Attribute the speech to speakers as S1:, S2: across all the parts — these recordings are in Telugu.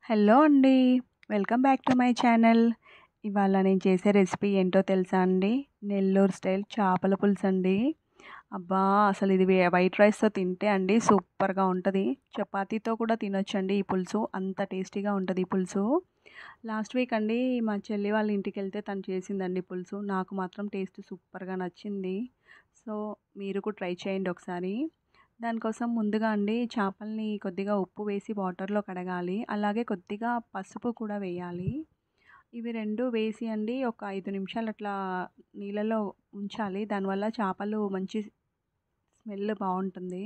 S1: హలో అండి. Welcome back to my channel. ఇవాళ నేను చేసే రెసిపీ ఏంటో తెలుసా అండి? నెల్లూరు స్టైల్ చేపల పులుసు అండి. అబ్బా! అసలు ఇది వైట్ రైస్‌తో తింటే అండి సూపర్‌గా ఉంటది. చపాతీతో కూడా తినొచ్చండి ఈ పులుసు. అంత టేస్టీగా ఉంటది ఈ పులుసు. లాస్ట్ వీక్ అండి మా చెల్లి వాళ్ళ ఇంటికెళ్తే తను చేసిందండి పులుసు. నాకు మాత్రం టేస్ట్ సూపర్‌గా నచ్చింది. సో, మీరు కూడా ట్రై చేయండి ఒకసారి. దానికోసం ముందుగా అండి చేపల్ని కొద్దిగా ఉప్పు వేసి వాటర్‌లో కడగాలి. అలాగే కొద్దిగా పసుపు కూడా వేయాలి. ఇవి 2 వేసి అండి ఒక 5 నిమిషాలు అట్లా నీళ్ళలో ఉంచాలి. దానివల్ల చేపలు మంచి స్మెల్ బావుంటుంది.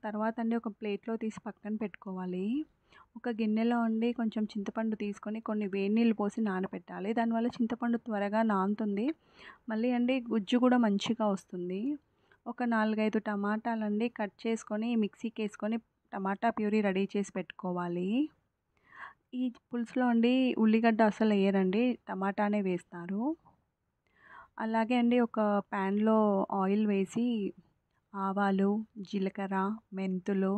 S1: తర్వాత అండి ఒక ప్లేట్‌లో తీసి పక్కన పెట్టుకోవాలి. ఒక గిన్నెలో అండి కొంచెం చింతపండు తీసుకొని కొన్ని వేడి నీళ్ళు పోసి నానబెట్టాలి. దానివల్ల చింతపండు త్వరగా నానుతుంది. మళ్ళీ అండి గుజ్జు కూడా మంచిగా వస్తుంది. ఒక 4, 5 టమాటాలండి కట్ చేసుకొని మిక్సీకేసుకొని టమాటా ప్యూరీ రెడీ చేసి పెట్టుకోవాలి. ఈ పులుసులో అండి ఉల్లిగడ్డ అసలెయ్యరండి. టమాటానే వేస్తారు. అలాగే అండి ఒక ప్యాన్‌లో ఆయిల్ వేసి ఆవాలు, జీలకర్ర, మెంతులు,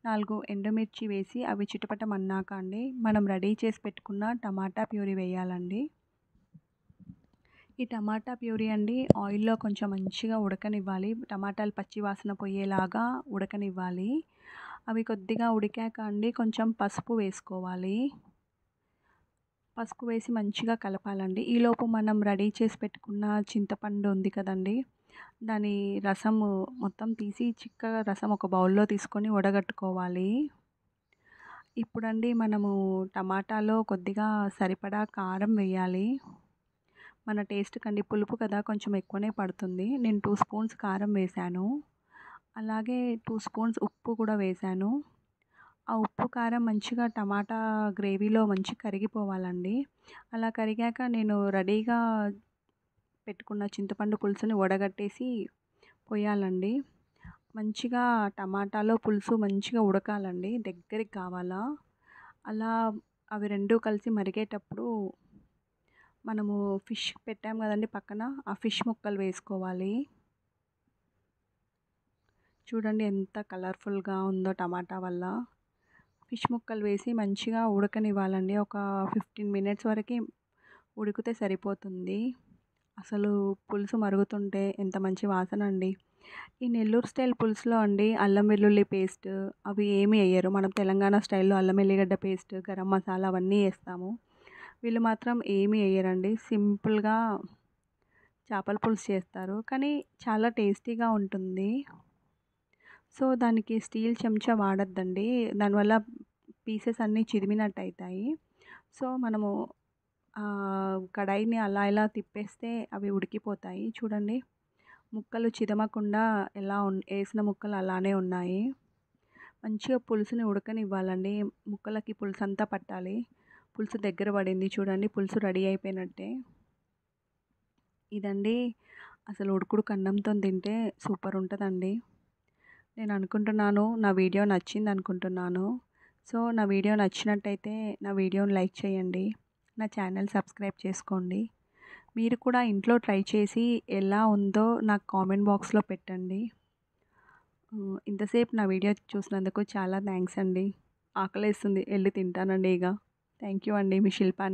S1: 4 ఎండుమిర్చి వేసి అవి చిటపటమన్నాక అండి మనం రెడీ చేసి పెట్టుకున్న టమాటా ప్యూరీ వేయాలండి. ఈ టమాటా ప్యూరీ అండి ఆయిల్‌లో కొంచెం మంచిగా ఉడకనివ్వాలి. టమాటాలు పచ్చి వాసన పోయేలాగా ఉడకనివ్వాలి. అవి కొద్దిగా ఉడికాక అండి కొంచెం పసుపు వేసుకోవాలి. పసుపు వేసి మంచిగా కలపాలండి. ఈలోపు మనం రెడీ చేసి పెట్టుకున్న చింతపండు ఉంది కదండీ! దాని రసము మొత్తం తీసి చిక్కగా రసం ఒక బౌల్‌లో తీసుకొని వడగట్టుకోవాలి. ఇప్పుడండి మనము టమాటాలో కొద్దిగా సరిపడా కారం వేయాలి. మన టేస్ట్‌కండి పులుపు కదా కొంచెం ఎక్కువనే పడుతుంది. నేను 2 స్పూన్స్ కారం వేశాను. అలాగే 2 స్పూన్స్ ఉప్పు కూడా వేశాను. ఆ ఉప్పు, కారం మంచిగా టమాటా గ్రేవీలో కరిగిపోవాలండి. అలా కరిగాక నేను రెడీగా పెట్టుకున్న చింతపండు పులుసుని వడగట్టేసి పొయ్యాలండి. మంచిగా టమాటాలో పులుసు మంచిగా ఉడకాలండి. దగ్గరికి కావాలా. అలా అవి 2 కలిసి మరిగేటప్పుడు మనము ఫిష్ పెట్టాం కదండీ పక్కన, ఆ ఫిష్ ముక్కలు వేసుకోవాలి. చూడండి ఎంత కలర్‌ఫుల్‌గా ఉందో టమాటా వల్ల. ఫిష్ ముక్కలు వేసి మంచిగా ఉడకనివ్వాలండి. ఒక 15 మినిట్స్ వరకి ఉడికితే సరిపోతుంది. అసలు పులుసు మరుగుతుంటే ఎంత మంచి వాసనండి. ఈ నెల్లూరు స్టైల్ పులుసులో అండి అల్లం వెల్లుల్లి పేస్ట్ అవి ఏమి ఎయ్యరు. మనం తెలంగాణ స్టైల్‌లో అల్లం ఎల్లిగడ్డ పేస్ట్, గరం మసాలా అవన్నీ ఏస్తాము. వీళ్ళు మాత్రం ఏమి ఎయ్యరండి. సింపుల్‌గా చేపల పులుసు చేస్తారు. కానీ చాలా టేస్టీగా ఉంటుంది. సో, దానికి స్టీల్ చెంచా వాడొద్దండి. దానివల్ల పీసెస్ అన్నీ చిదిమినట్టయితాయి. సో, మనము కడాయిని అలా ఇలా తిప్పేస్తే అవి ఉడికిపోతాయి. చూడండి ముక్కలు చిదమకుండా ఎలా ఏసిన ముక్కలు అలానే ఉన్నాయి. మంచిగా పులుసుని ఉడకనివ్వాలండి. ముక్కలకి పులుసంతా పట్టాలి. పులుసు దగ్గర పడింది చూడండి. పులుసు రెడీ అయిపోయినట్టే. ఇదండి అసలు ఉడుకుడుకు అన్నంతోని తింటే సూపర్ ఉంటదండి. నేను అనుకుంటున్నాను నా వీడియో నచ్చిందనుకుంటున్నాను. సో, నా వీడియో నచ్చినట్టయితే నా వీడియోని లైక్ చేయండి. నా ఛానల్ సబ్స్క్రైబ్ చేసుకోండి. మీరు కూడా ఇంట్లో ట్రై చేసి ఎలా ఉందో నాకు కామెంట్ బాక్స్‌లో పెట్టండి. ఇంతసేపు నా వీడియో చూసినందుకు చాలా థ్యాంక్స్ అండి. ఆకలేస్తుంది ఎళ్లి తింటానండి ఇగ. థ్యాంక్ యూ అండి. మీ శిల్పాని.